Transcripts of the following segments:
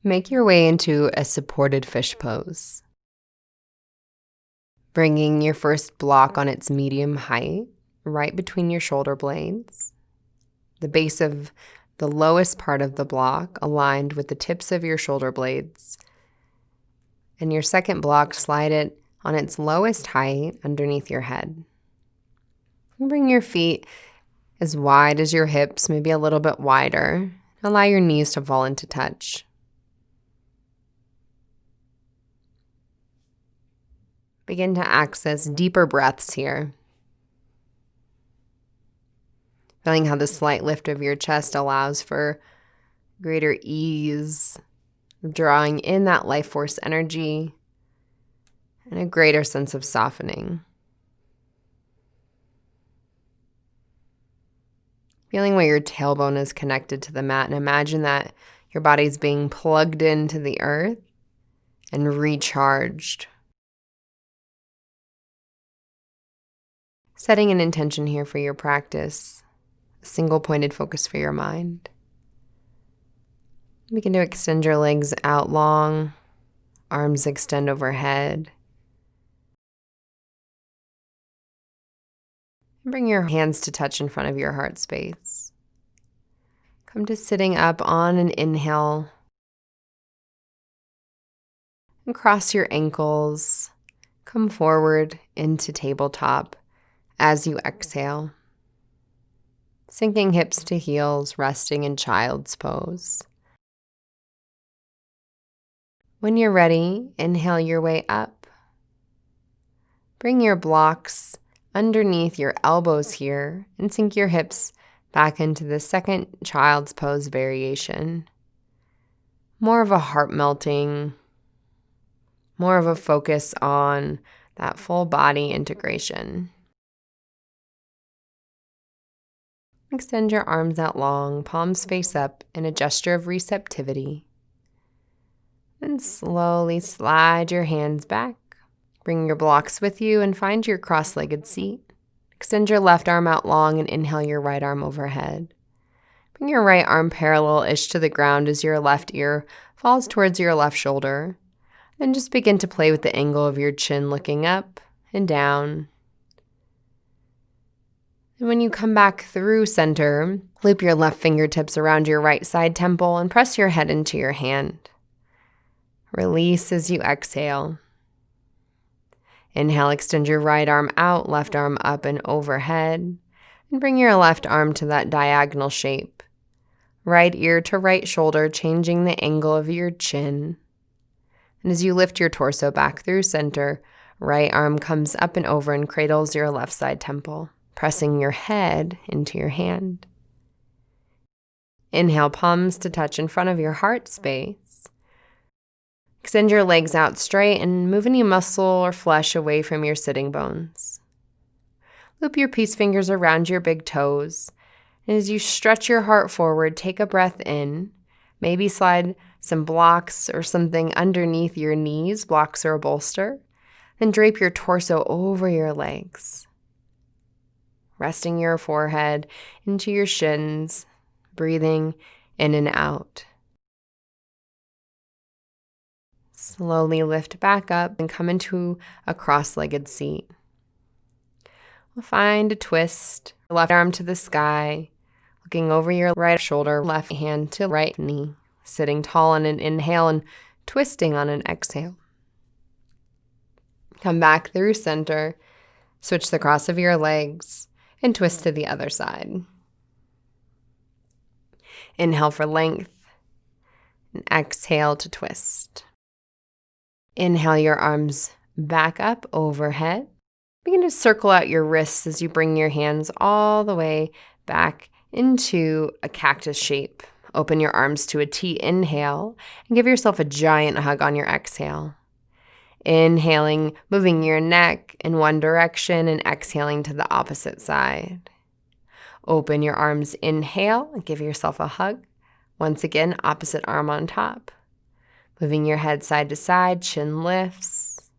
Make your way into a supported fish pose. Bringing your first block on its medium height, right between your shoulder blades. The base of the lowest part of the block aligned with the tips of your shoulder blades. And your second block, slide it on its lowest height underneath your head. And bring your feet as wide as your hips, maybe a little bit wider. Allow your knees to fall into touch. Begin to access deeper breaths here. Feeling how the slight lift of your chest allows for greater ease, drawing in that life force energy and a greater sense of softening. Feeling where your tailbone is connected to the mat, and imagine that your body's being plugged into the earth and recharged. Setting an intention here for your practice, a single pointed focus for your mind. Begin to extend your legs out long, arms extend overhead. And bring your hands to touch in front of your heart space. Come to sitting up on an inhale. And cross your ankles. Come forward into tabletop as you exhale. Sinking hips to heels, resting in child's pose. When you're ready, inhale your way up. Bring your blocks underneath your elbows here and sink your hips back into the second child's pose variation. More of a heart melting, more of a focus on that full body integration. Extend your arms out long, palms face up in a gesture of receptivity. Then slowly slide your hands back. Bring your blocks with you and find your cross-legged seat. Extend your left arm out long and inhale your right arm overhead. Bring your right arm parallel-ish to the ground as your left ear falls towards your left shoulder. Then just begin to play with the angle of your chin, looking up and down. And when you come back through center, loop your left fingertips around your right side temple and press your head into your hand. Release as you exhale. Inhale, extend your right arm out, left arm up and overhead. And bring your left arm to that diagonal shape. Right ear to right shoulder, changing the angle of your chin. And as you lift your torso back through center, right arm comes up and over and cradles your left side temple, pressing your head into your hand. Inhale, palms to touch in front of your heart space. Extend your legs out straight and move any muscle or flesh away from your sitting bones. Loop your peace fingers around your big toes. And as you stretch your heart forward, take a breath in. Maybe slide some blocks or something underneath your knees, blocks or a bolster. Then drape your torso over your legs. Resting your forehead into your shins, breathing in and out. Slowly lift back up and come into a cross-legged seat. We'll find a twist, left arm to the sky, looking over your right shoulder, left hand to right knee, sitting tall on an inhale and twisting on an exhale. Come back through center, switch the cross of your legs, and twist to the other side. Inhale for length, and exhale to twist. Inhale your arms back up overhead. Begin to circle out your wrists as you bring your hands all the way back into a cactus shape. Open your arms to a T, inhale, and give yourself a giant hug on your exhale. Inhaling, moving your neck in one direction and exhaling to the opposite side. Open your arms, inhale, and give yourself a hug. Once again, opposite arm on top. Moving your head side to side, chin lifts.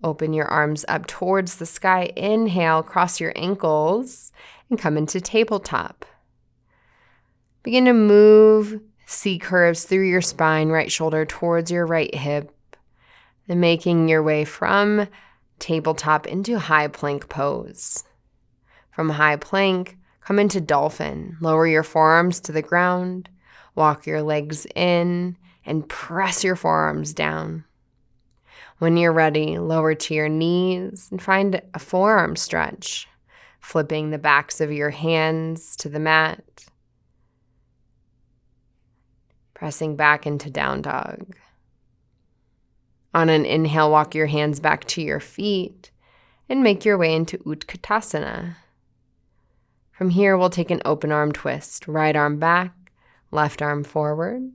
Open your arms up towards the sky. Inhale, cross your ankles and come into tabletop. Begin to move C curves through your spine, right shoulder towards your right hip, then making your way from tabletop into high plank pose. From high plank, come into dolphin. Lower your forearms to the ground, walk your legs in, and press your forearms down. When you're ready, lower to your knees and find a forearm stretch, flipping the backs of your hands to the mat, pressing back into down dog. On an inhale, walk your hands back to your feet and make your way into Utkatasana. From here, we'll take an open arm twist. Right arm back, left arm forward,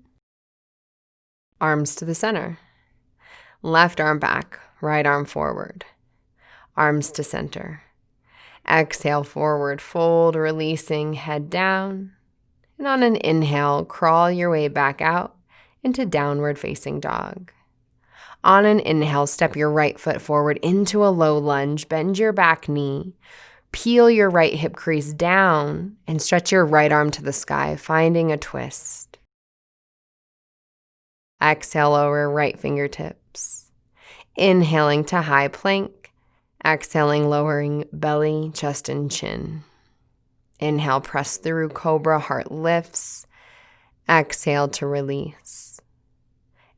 arms to the center. Left arm back, right arm forward, arms to center. Exhale, forward fold, releasing head down. And on an inhale, crawl your way back out into downward facing dog. On an inhale, step your right foot forward into a low lunge, bend your back knee, peel your right hip crease down, and stretch your right arm to the sky, finding a twist. Exhale, lower right fingertips. Inhaling to high plank. Exhaling, lowering belly, chest, and chin. Inhale, press through cobra, heart lifts. Exhale to release.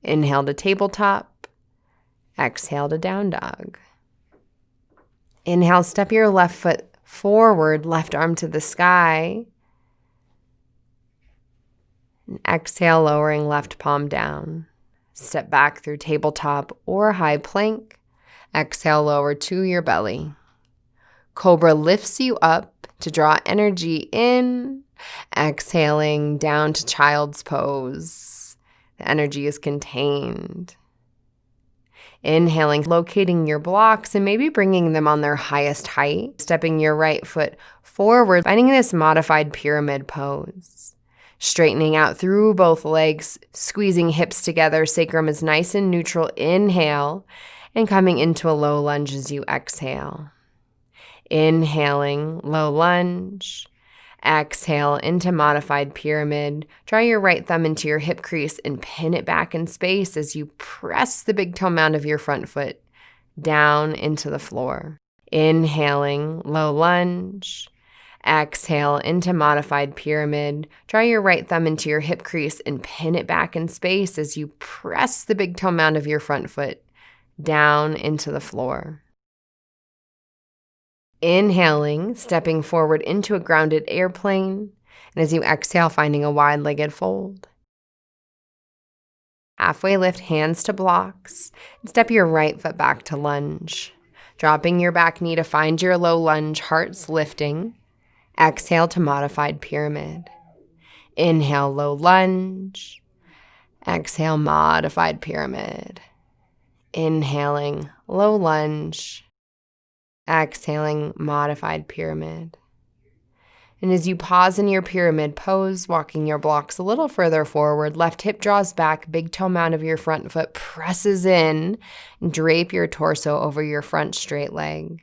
Inhale to tabletop. Exhale to down dog. Inhale, step your left foot forward, left arm to the sky. And exhale, lowering left palm down. Step back through tabletop or high plank. Exhale, lower to your belly. Cobra lifts you up to draw energy in. Exhaling down to child's pose. The energy is contained. Inhaling, locating your blocks and maybe bringing them on their highest height. Stepping your right foot forward, finding this modified pyramid pose. Straightening out through both legs, squeezing hips together. Sacrum is nice and neutral. Inhale, and coming into a low lunge as you exhale. Inhaling, low lunge. Exhale into modified pyramid. Draw your right thumb into your hip crease and pin it back in space as you press the big toe mound of your front foot down into the floor. Inhaling, low lunge. Exhale into modified pyramid. Draw your right thumb into your hip crease and pin it back in space as you press the big toe mound of your front foot down into the floor. Inhaling, stepping forward into a grounded airplane, and as you exhale, finding a wide-legged fold. Halfway lift hands to blocks, and step your right foot back to lunge. Dropping your back knee to find your low lunge, hearts lifting. Exhale to modified pyramid. Inhale, low lunge. Exhale, modified pyramid. Inhaling, low lunge. Exhaling, modified pyramid. And as you pause in your pyramid pose, walking your blocks a little further forward, left hip draws back, big toe mound of your front foot presses in, and drape your torso over your front straight leg.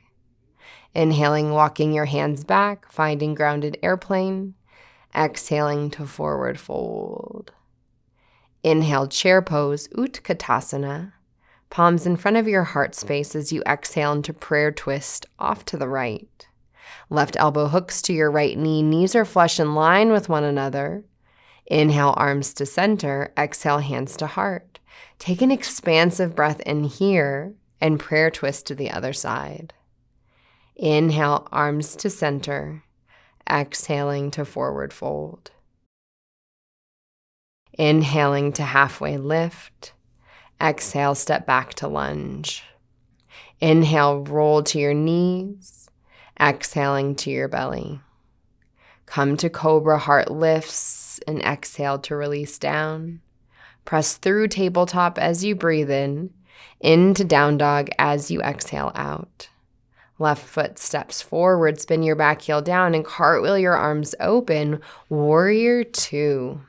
Inhaling, walking your hands back, finding grounded airplane. Exhaling to forward fold. Inhale, chair pose, Utkatasana. Palms in front of your heart space as you exhale into prayer twist off to the right. Left elbow hooks to your right knee. Knees are flush in line with one another. Inhale, arms to center. Exhale, hands to heart. Take an expansive breath in here and prayer twist to the other side. Inhale, arms to center. Exhaling to forward fold. Inhaling to halfway lift. Exhale, step back to lunge. Inhale, roll to your knees. Exhaling to your belly. Come to cobra, heart lifts, and exhale to release down. Press through tabletop as you breathe in, into down dog as you exhale out. Left foot steps forward, spin your back heel down, and cartwheel your arms open, warrior two.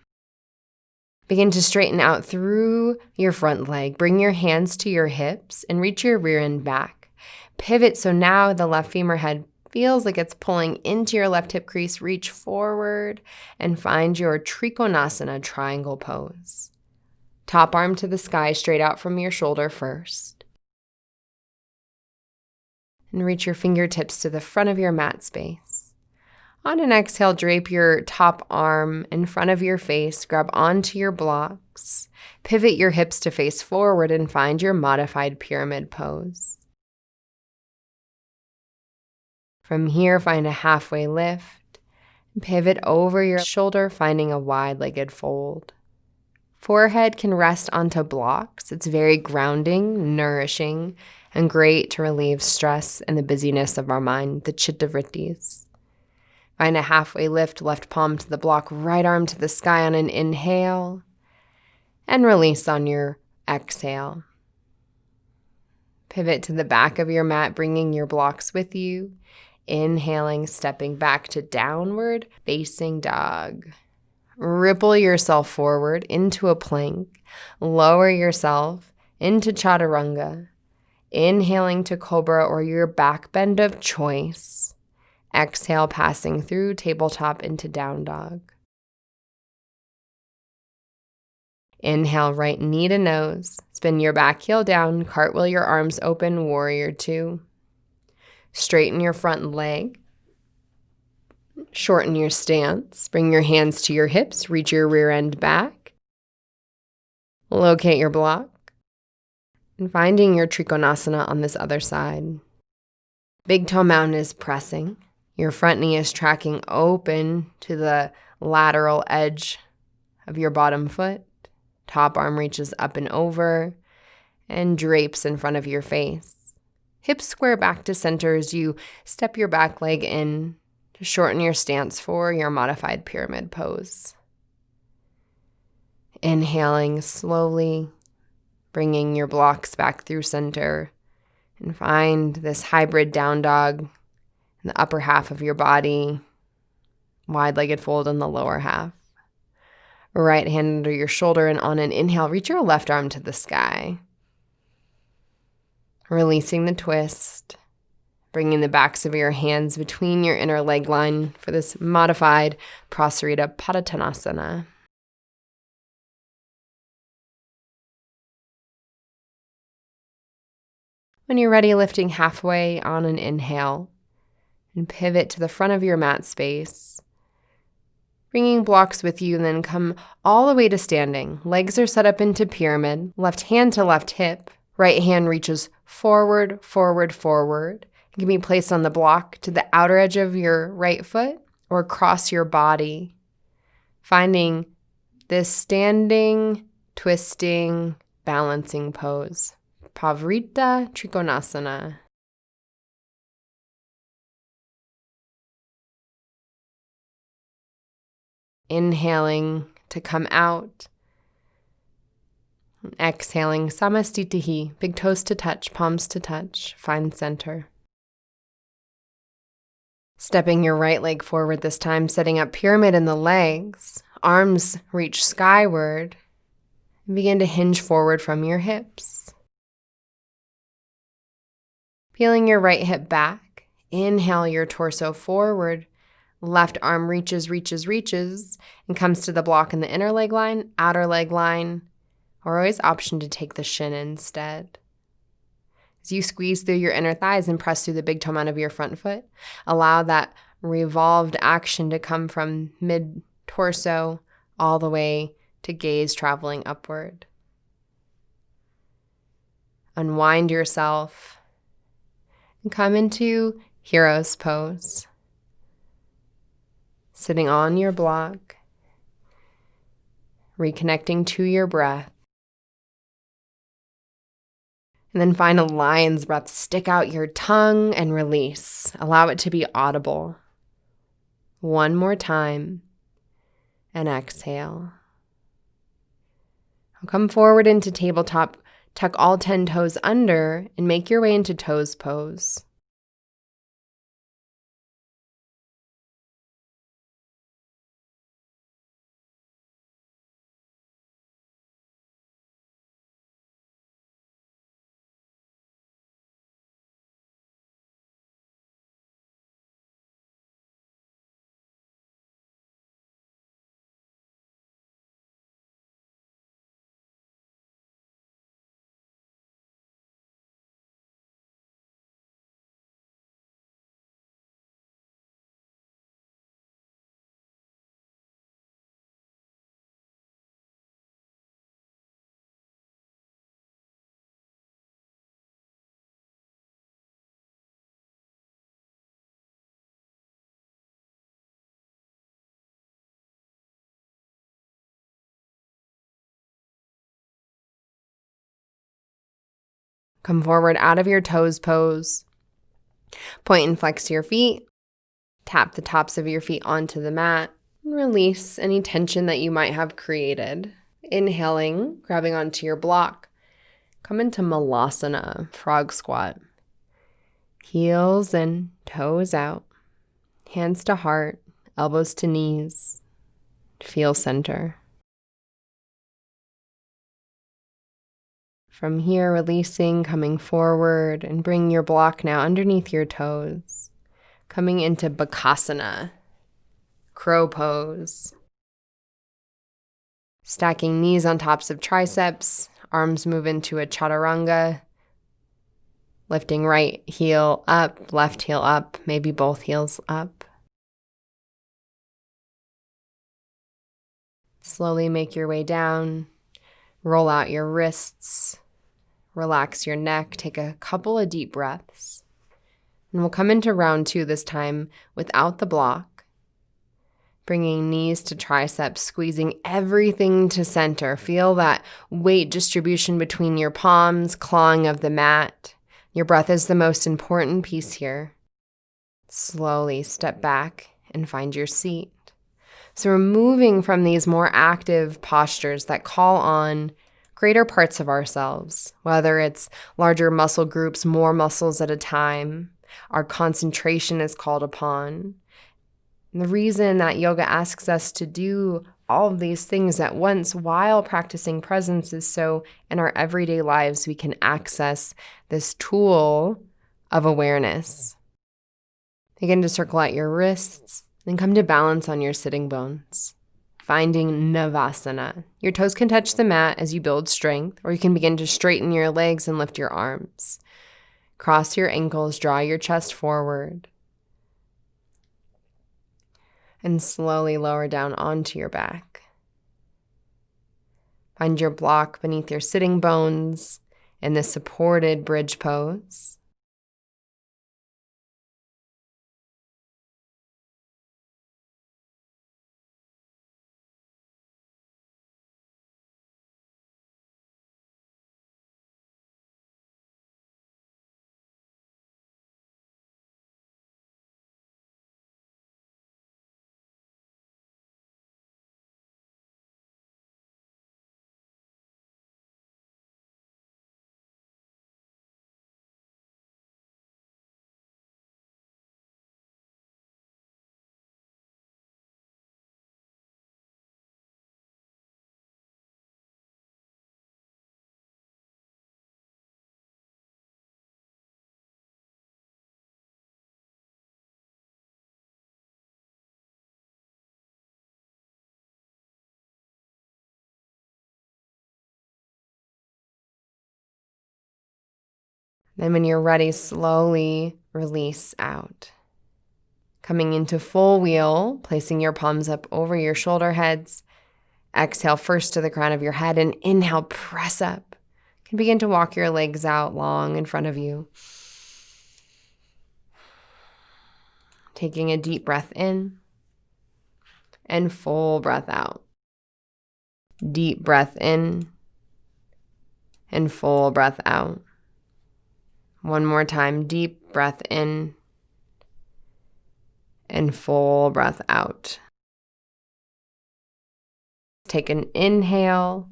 Begin to straighten out through your front leg. Bring your hands to your hips and reach your rear end back. Pivot so now the left femur head feels like it's pulling into your left hip crease, reach forward and find your Trikonasana triangle pose. Top arm to the sky, straight out from your shoulder first. And reach your fingertips to the front of your mat space. On an exhale, drape your top arm in front of your face, grab onto your blocks, pivot your hips to face forward and find your modified pyramid pose. From here, find a halfway lift, pivot over your shoulder, finding a wide-legged fold. Forehead can rest onto blocks. It's very grounding, nourishing, and great to relieve stress and the busyness of our mind, the chitta vrittis. Find a halfway lift, left palm to the block, right arm to the sky on an inhale, and release on your exhale. Pivot to the back of your mat, bringing your blocks with you. Inhaling, stepping back to downward facing dog. Ripple yourself forward into a plank. Lower yourself into chaturanga. Inhaling to cobra or your back bend of choice. Exhale, passing through tabletop into down dog. Inhale, right knee to nose. Spin your back heel down, cartwheel your arms open, warrior two. Straighten your front leg. Shorten your stance. Bring your hands to your hips, reach your rear end back. Locate your block. And finding your Trikonasana on this other side. Big toe mountain is pressing. Your front knee is tracking open to the lateral edge of your bottom foot. Top arm reaches up and over and drapes in front of your face. Hips square back to center as you step your back leg in to shorten your stance for your modified pyramid pose. Inhaling slowly, bringing your blocks back through center, and find this hybrid down dog in the upper half of your body, wide-legged fold in the lower half. Right hand under your shoulder, and on an inhale, reach your left arm to the sky. Releasing the twist, bringing the backs of your hands between your inner leg line for this modified Prasarita Padottanasana. When you're ready, lifting halfway on an inhale, and pivot to the front of your mat space. Bringing blocks with you, and then come all the way to standing. Legs are set up into pyramid, left hand to left hip. Right hand reaches forward, forward, forward. It can be placed on the block to the outer edge of your right foot or across your body. Finding this standing, twisting, balancing pose. Pavrita Trikonasana. Inhaling to come out. Exhaling, Samastitihi, big toes to touch, palms to touch, find center. Stepping your right leg forward this time, setting up pyramid in the legs. Arms reach skyward and begin to hinge forward from your hips. Peeling your right hip back. Inhale your torso forward. Left arm reaches, reaches, reaches, and comes to the block in the inner leg line, outer leg line, or always option to take the shin instead. As you squeeze through your inner thighs and press through the big toe mound of your front foot, allow that revolved action to come from mid-torso all the way to gaze traveling upward. Unwind yourself and come into hero's pose. Sitting on your block, reconnecting to your breath. And then find a lion's breath. Stick out your tongue and release. Allow it to be audible. One more time. And exhale. Come forward into tabletop. Tuck all 10 toes under and make your way into toes pose. Come forward out of your toes pose. Point and flex your feet. Tap the tops of your feet onto the mat. And release any tension that you might have created. Inhaling, grabbing onto your block. Come into Malasana, frog squat. Heels in, toes out. Hands to heart, elbows to knees. Feel center. From here, releasing, coming forward, and bring your block now underneath your toes. Coming into Bakasana, crow pose. Stacking knees on tops of triceps, arms move into a chaturanga. Lifting right heel up, left heel up, maybe both heels up. Slowly make your way down. Roll out your wrists. Relax your neck. Take a couple of deep breaths. And we'll come into round 2 this time without the block. Bringing knees to triceps, squeezing everything to center. Feel that weight distribution between your palms, clawing of the mat. Your breath is the most important piece here. Slowly step back and find your seat. So we're moving from these more active postures that call on greater parts of ourselves, whether it's larger muscle groups, more muscles at a time. Our concentration is called upon. And the reason that yoga asks us to do all of these things at once while practicing presence is so in our everyday lives we can access this tool of awareness. Begin to circle out your wrists, then come to balance on your sitting bones. Finding Navasana. Your toes can touch the mat as you build strength, or you can begin to straighten your legs and lift your arms. Cross your ankles, draw your chest forward. And slowly lower down onto your back. Find your block beneath your sitting bones in the supported bridge pose. Then when you're ready, slowly release out. Coming into full wheel, placing your palms up over your shoulder heads. Exhale first to the crown of your head and inhale, press up. You can begin to walk your legs out long in front of you. Taking a deep breath in and full breath out. Deep breath in and full breath out. One more time, deep breath in and full breath out. Take an inhale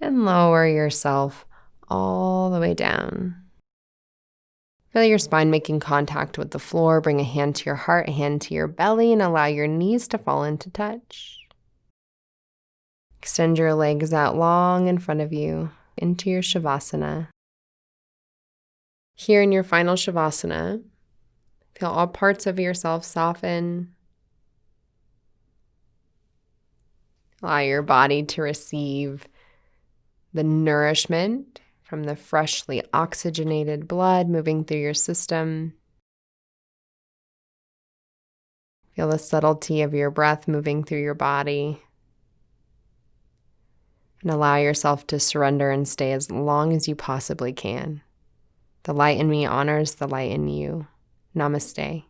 and lower yourself all the way down. Feel your spine making contact with the floor. Bring a hand to your heart, a hand to your belly, and allow your knees to fall into touch. Extend your legs out long in front of you into your Savasana. Here in your final Savasana, feel all parts of yourself soften. Allow your body to receive the nourishment from the freshly oxygenated blood moving through your system. Feel the subtlety of your breath moving through your body. And allow yourself to surrender and stay as long as you possibly can. The light in me honors the light in you. Namaste.